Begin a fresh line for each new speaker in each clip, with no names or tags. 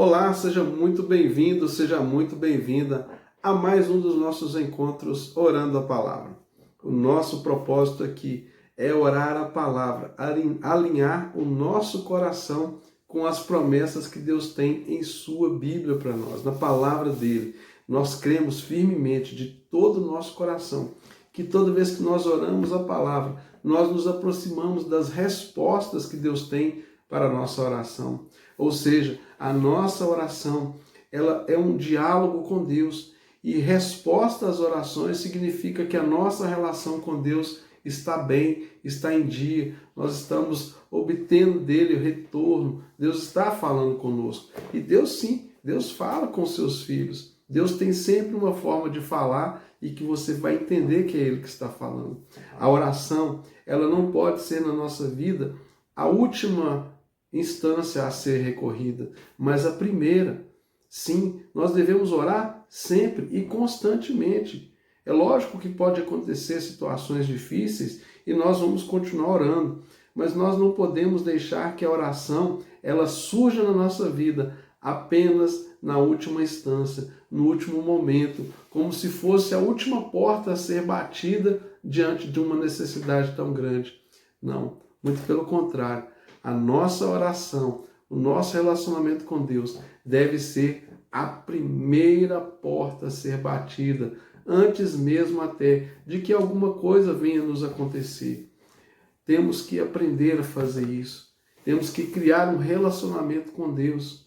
Olá, seja muito bem-vindo, seja muito bem-vinda a mais um dos nossos encontros Orando a Palavra. O nosso propósito aqui é orar a palavra, alinhar o nosso coração com as promessas que Deus tem em sua Bíblia para nós, na palavra dele. Nós cremos firmemente de todo o nosso coração que toda vez que nós oramos a palavra, nós nos aproximamos das respostas que Deus tem para a nossa oração. Ou seja, a nossa oração, ela é um diálogo com Deus, e resposta às orações significa que a nossa relação com Deus está bem, está em dia, nós estamos obtendo dele o retorno, Deus está falando conosco. E Deus sim, Deus fala com seus filhos. Deus tem sempre uma forma de falar e que você vai entender que é Ele que está falando. A oração, ela não pode ser na nossa vida a última instância a ser recorrida, mas a primeira. Sim, nós devemos orar sempre e constantemente. É lógico que pode acontecer situações difíceis e nós vamos continuar orando, mas nós não podemos deixar que a oração ela surja na nossa vida apenas na última instância, no último momento, como se fosse a última porta a ser batida diante de uma necessidade tão grande. Não, muito pelo contrário. A nossa oração, o nosso relacionamento com Deus deve ser a primeira porta a ser batida, antes mesmo até de que alguma coisa venha nos acontecer. Temos que aprender a fazer isso. Temos que criar um relacionamento com Deus.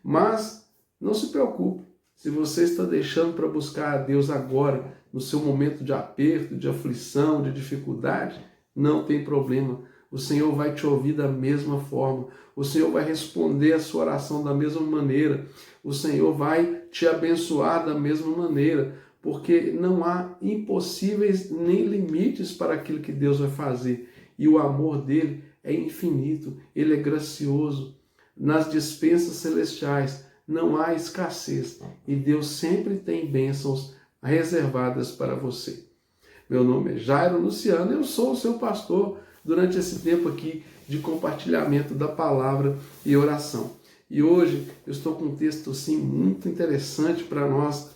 Mas não se preocupe, se você está deixando para buscar a Deus agora, no seu momento de aperto, de aflição, de dificuldade, não tem problema. O Senhor vai te ouvir da mesma forma. O Senhor vai responder a sua oração da mesma maneira. O Senhor vai te abençoar da mesma maneira, porque não há impossíveis nem limites para aquilo que Deus vai fazer. E o amor dele é infinito, ele é gracioso. Nas dispensas celestiais não há escassez e Deus sempre tem bênçãos reservadas para você. Meu nome é Jairo Luciano, eu sou o seu pastor durante esse tempo aqui de compartilhamento da palavra e oração. E hoje eu estou com um texto assim, muito interessante para nós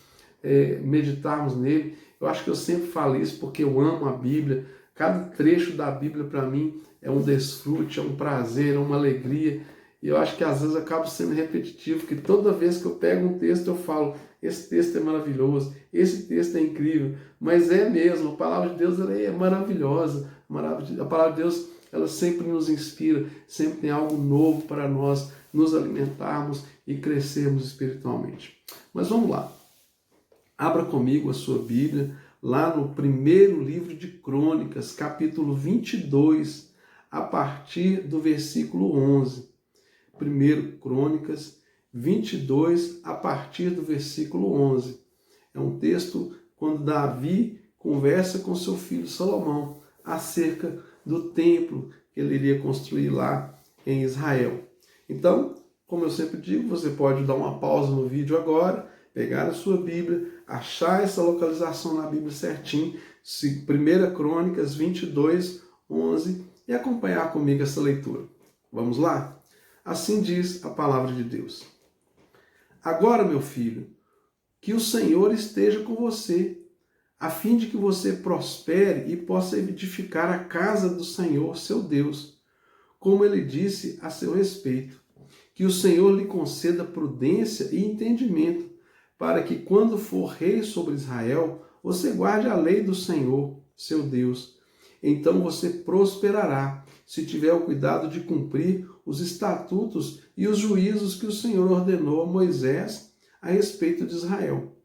meditarmos nele. Eu acho que eu sempre falo isso porque eu amo a Bíblia. Cada trecho da Bíblia para mim é um desfrute, é um prazer, é uma alegria. E eu acho que às vezes eu acabo sendo repetitivo, que toda vez que eu pego um texto eu falo, esse texto é maravilhoso, esse texto é incrível, mas é mesmo, a palavra de Deus ela é maravilhosa, a palavra de Deus ela sempre nos inspira, sempre tem algo novo para nós nos alimentarmos e crescermos espiritualmente. Mas vamos lá, abra comigo a sua Bíblia, lá no primeiro livro de Crônicas, capítulo 22, a partir do versículo 11. 1 Crônicas 22, a partir do versículo 11. É um texto quando Davi conversa com seu filho Salomão acerca do templo que ele iria construir lá em Israel. Então, como eu sempre digo, você pode dar uma pausa no vídeo agora, pegar a sua Bíblia, achar essa localização na Bíblia certinho, 1 Crônicas 22, 11, e acompanhar comigo essa leitura. Vamos lá? Assim diz a palavra de Deus. Agora, meu filho, que o Senhor esteja com você, a fim de que você prospere e possa edificar a casa do Senhor, seu Deus, como ele disse a seu respeito. Que o Senhor lhe conceda prudência e entendimento, para que quando for rei sobre Israel, você guarde a lei do Senhor, seu Deus. Então você prosperará, se tiver o cuidado de cumprir os estatutos e os juízos que o Senhor ordenou a Moisés a respeito de Israel.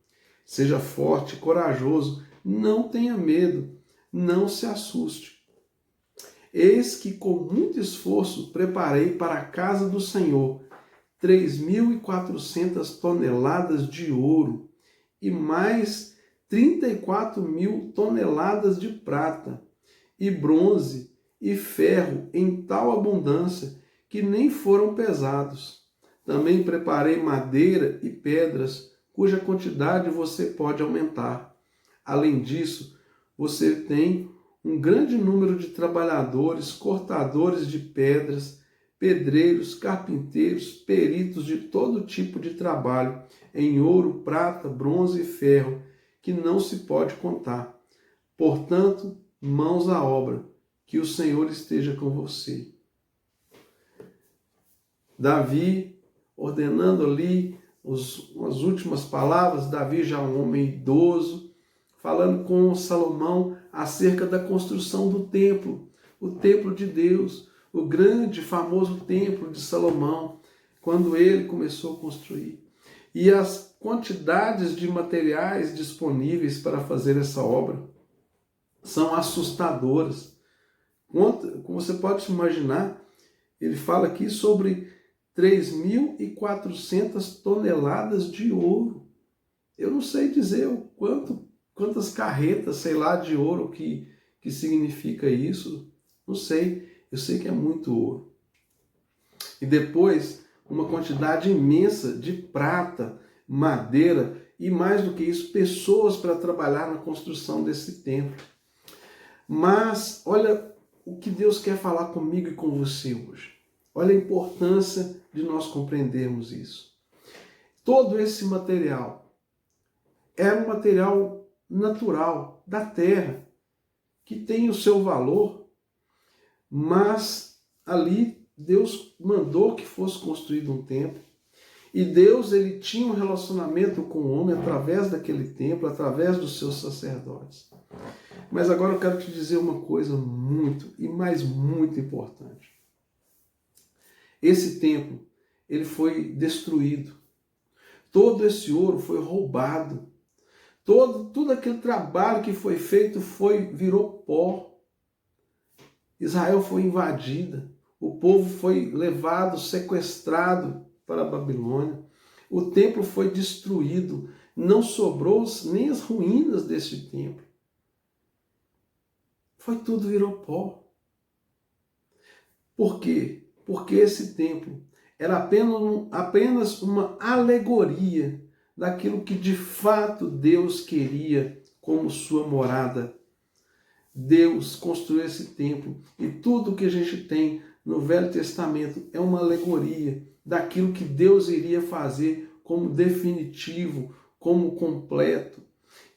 Seja forte, corajoso, não tenha medo, não se assuste. Eis que com muito esforço preparei para a casa do Senhor 3.400 toneladas de ouro e mais 34.000 toneladas de prata e bronze e ferro em tal abundância que nem foram pesados. Também preparei madeira e pedras, cuja quantidade você pode aumentar. Além disso, você tem um grande número de trabalhadores, cortadores de pedras, pedreiros, carpinteiros, peritos de todo tipo de trabalho, em ouro, prata, bronze e ferro, que não se pode contar. Portanto, mãos à obra, que o Senhor esteja com você. Davi, ordenando ali as últimas palavras, Davi já um homem idoso, falando com Salomão acerca da construção do templo, o templo de Deus, o grande, famoso templo de Salomão, quando ele começou a construir. E as quantidades de materiais disponíveis para fazer essa obra são assustadoras. Como você pode imaginar, ele fala aqui sobre 3.400 toneladas de ouro. Eu não sei dizer quantas carretas, sei lá, de ouro que significa isso. Não sei. Eu sei que é muito ouro. E depois, uma quantidade imensa de prata, madeira e, mais do que isso, pessoas para trabalhar na construção desse templo. Mas, olha o que Deus quer falar comigo e com você hoje. Olha a importância de nós compreendermos isso. Todo esse material é um material natural da terra, que tem o seu valor, mas ali Deus mandou que fosse construído um templo. E Deus, ele tinha um relacionamento com o homem através daquele templo, através dos seus sacerdotes. Mas agora eu quero te dizer uma coisa muito importante. Esse templo, ele foi destruído. Todo esse ouro foi roubado. Todo aquele trabalho que foi feito virou pó. Israel foi invadida. O povo foi levado, sequestrado para a Babilônia. O templo foi destruído. Não sobrou nem as ruínas desse templo. Virou pó. Por quê? Porque esse templo era apenas uma alegoria daquilo que de fato Deus queria como sua morada. Deus construiu esse templo e tudo que a gente tem no Velho Testamento é uma alegoria daquilo que Deus iria fazer como definitivo, como completo.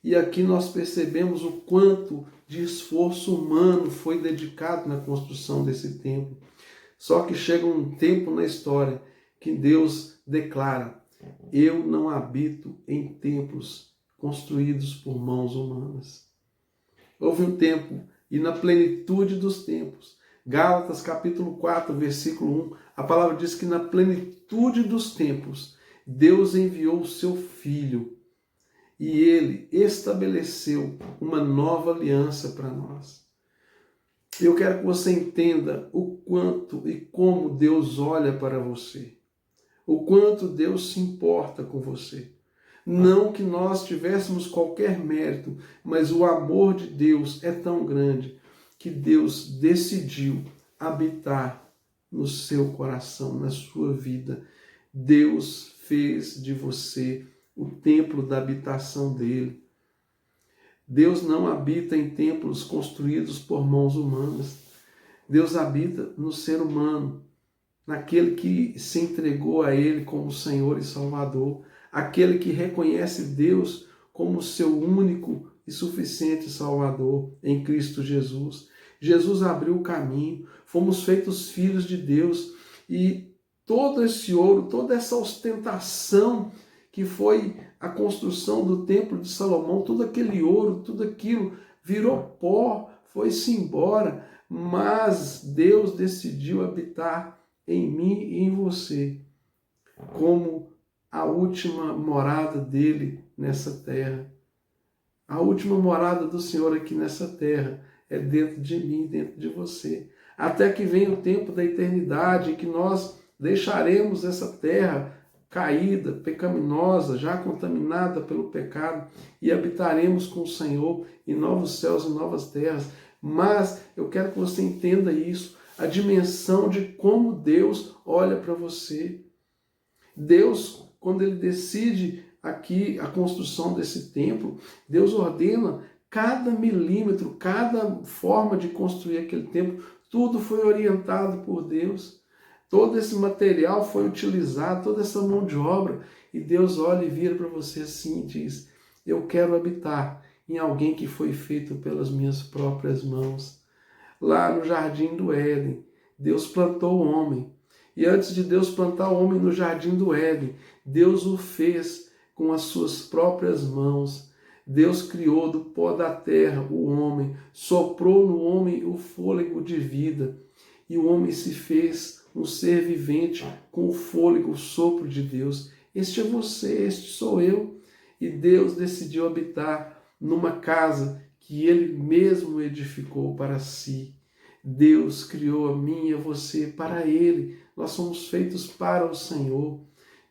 E aqui nós percebemos o quanto de esforço humano foi dedicado na construção desse templo. Só que chega um tempo na história que Deus declara: eu não habito em templos construídos por mãos humanas. Houve um tempo, e na plenitude dos tempos, Gálatas capítulo 4, versículo 1, a palavra diz que na plenitude dos tempos, Deus enviou o seu Filho, e ele estabeleceu uma nova aliança para nós. Eu quero que você entenda o quanto e como Deus olha para você. O quanto Deus se importa com você. Não que nós tivéssemos qualquer mérito, mas o amor de Deus é tão grande que Deus decidiu habitar no seu coração, na sua vida. Deus fez de você o templo da habitação dele. Deus não habita em templos construídos por mãos humanas. Deus habita no ser humano, naquele que se entregou a ele como Senhor e Salvador, aquele que reconhece Deus como seu único e suficiente Salvador em Cristo Jesus. Jesus abriu o caminho, fomos feitos filhos de Deus e todo esse ouro, toda essa ostentação que foi a construção do templo de Salomão, todo aquele ouro, tudo aquilo virou pó, foi-se embora, mas Deus decidiu habitar em mim e em você, como a última morada dele nessa terra. A última morada do Senhor aqui nessa terra é dentro de mim, dentro de você. Até que venha o tempo da eternidade, em que nós deixaremos essa terra caída, pecaminosa, já contaminada pelo pecado, e habitaremos com o Senhor em novos céus e novas terras. Mas eu quero que você entenda isso, a dimensão de como Deus olha para você. Deus, quando ele decide aqui a construção desse templo, Deus ordena cada milímetro, cada forma de construir aquele templo, tudo foi orientado por Deus. todo esse material foi utilizado, toda essa mão de obra, e Deus olha e vira para você assim e diz: eu quero habitar em alguém que foi feito pelas minhas próprias mãos. Lá no jardim do Éden, Deus plantou o homem. E antes de Deus plantar o homem no jardim do Éden, Deus o fez com as suas próprias mãos. Deus criou do pó da terra o homem, soprou no homem o fôlego de vida, e o homem se fez um ser vivente com o fôlego, o sopro de Deus. Este é você, este sou eu. E Deus decidiu habitar numa casa que Ele mesmo edificou para si. Deus criou a mim e a você para Ele. Nós somos feitos para o Senhor.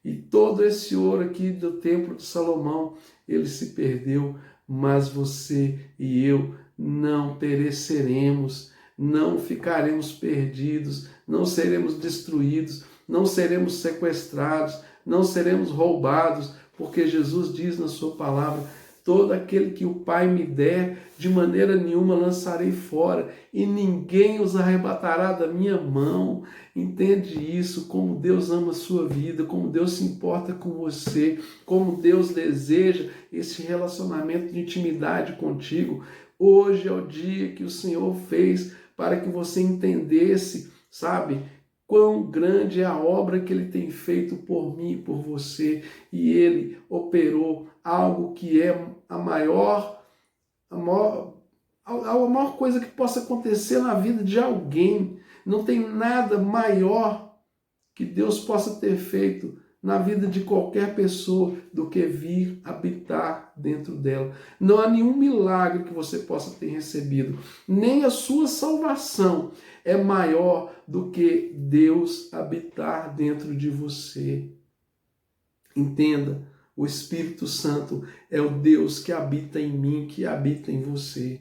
E todo esse ouro aqui do templo de Salomão, ele se perdeu, mas você e eu não pereceremos, não ficaremos perdidos, não seremos destruídos, não seremos sequestrados, não seremos roubados, porque Jesus diz na sua palavra: todo aquele que o Pai me der, de maneira nenhuma lançarei fora, e ninguém os arrebatará da minha mão. Entende isso? Como Deus ama a sua vida, como Deus se importa com você, como Deus deseja esse relacionamento de intimidade contigo. Hoje é o dia que o Senhor fez para que você entendesse, sabe, quão grande é a obra que Ele tem feito por mim e por você. E Ele operou algo que é a maior coisa que possa acontecer na vida de alguém. Não tem nada maior que Deus possa ter feito na vida de qualquer pessoa do que vir habitar dentro dela. Não há nenhum milagre que você possa ter recebido, nem a sua salvação é maior do que Deus habitar dentro de você. Entenda, o Espírito Santo é o Deus que habita em mim, que habita em você.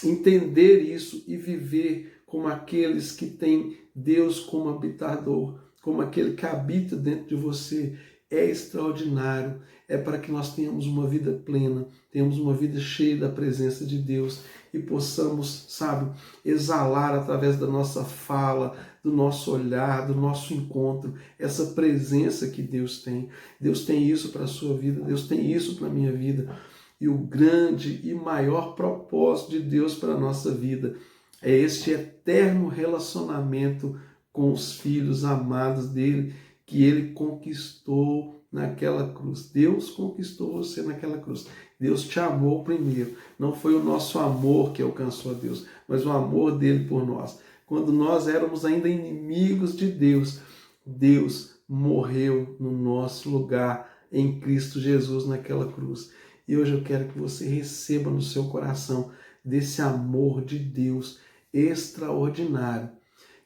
Entender isso e viver como aqueles que têm Deus como habitador, como aquele que habita dentro de você, é extraordinário. É para que nós tenhamos uma vida plena, tenhamos uma vida cheia da presença de Deus e possamos, sabe, exalar através da nossa fala, do nosso olhar, do nosso encontro, essa presença que Deus tem. Deus tem isso para a sua vida, Deus tem isso para a minha vida. E o grande e maior propósito de Deus para a nossa vida é este eterno relacionamento com os filhos amados dele, que ele conquistou naquela cruz. Deus conquistou você naquela cruz. Deus te amou primeiro. Não foi o nosso amor que alcançou a Deus, mas o amor dele por nós. Quando nós éramos ainda inimigos de Deus, Deus morreu no nosso lugar em Cristo Jesus naquela cruz. E hoje eu quero que você receba no seu coração desse amor de Deus extraordinário,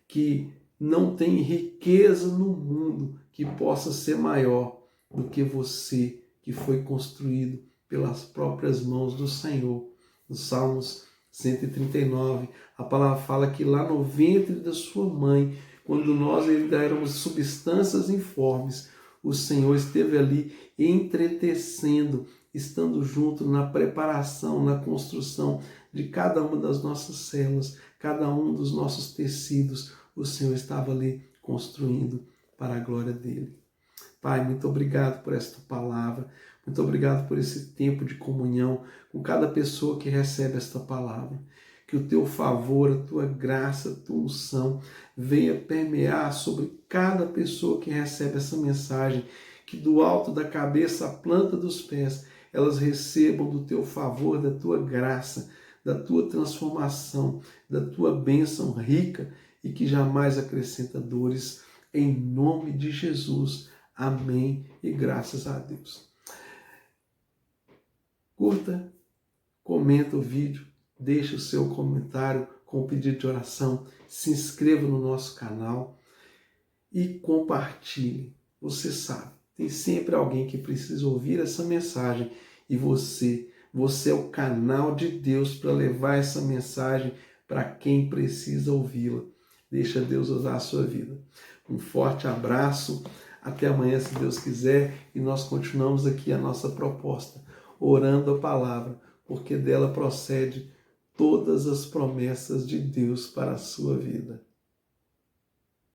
que não tem riqueza no mundo que possa ser maior do que você, que foi construído pelas próprias mãos do Senhor. Nos Salmos 139, a palavra fala que lá no ventre da sua mãe, quando nós ainda éramos substâncias informes, o Senhor esteve ali entretecendo, estando junto na preparação, na construção de cada uma das nossas células, cada um dos nossos tecidos. O Senhor estava ali construindo para a glória dele. Pai, muito obrigado por esta palavra, muito obrigado por esse tempo de comunhão com cada pessoa que recebe esta palavra. Que o teu favor, a tua graça, a tua unção venha permear sobre cada pessoa que recebe essa mensagem, que do alto da cabeça à planta dos pés, elas recebam do teu favor, da tua graça, da tua transformação, da tua bênção rica e que jamais acrescenta dores, em nome de Jesus. Amém e graças a Deus. Curta, comenta o vídeo, deixe o seu comentário com o pedido de oração, se inscreva no nosso canal e compartilhe. Você sabe, tem sempre alguém que precisa ouvir essa mensagem e você é o canal de Deus para levar essa mensagem para quem precisa ouvi-la. Deixa Deus usar a sua vida. Um forte abraço, até amanhã se Deus quiser, e nós continuamos aqui a nossa proposta, orando a palavra, porque dela procede todas as promessas de Deus para a sua vida.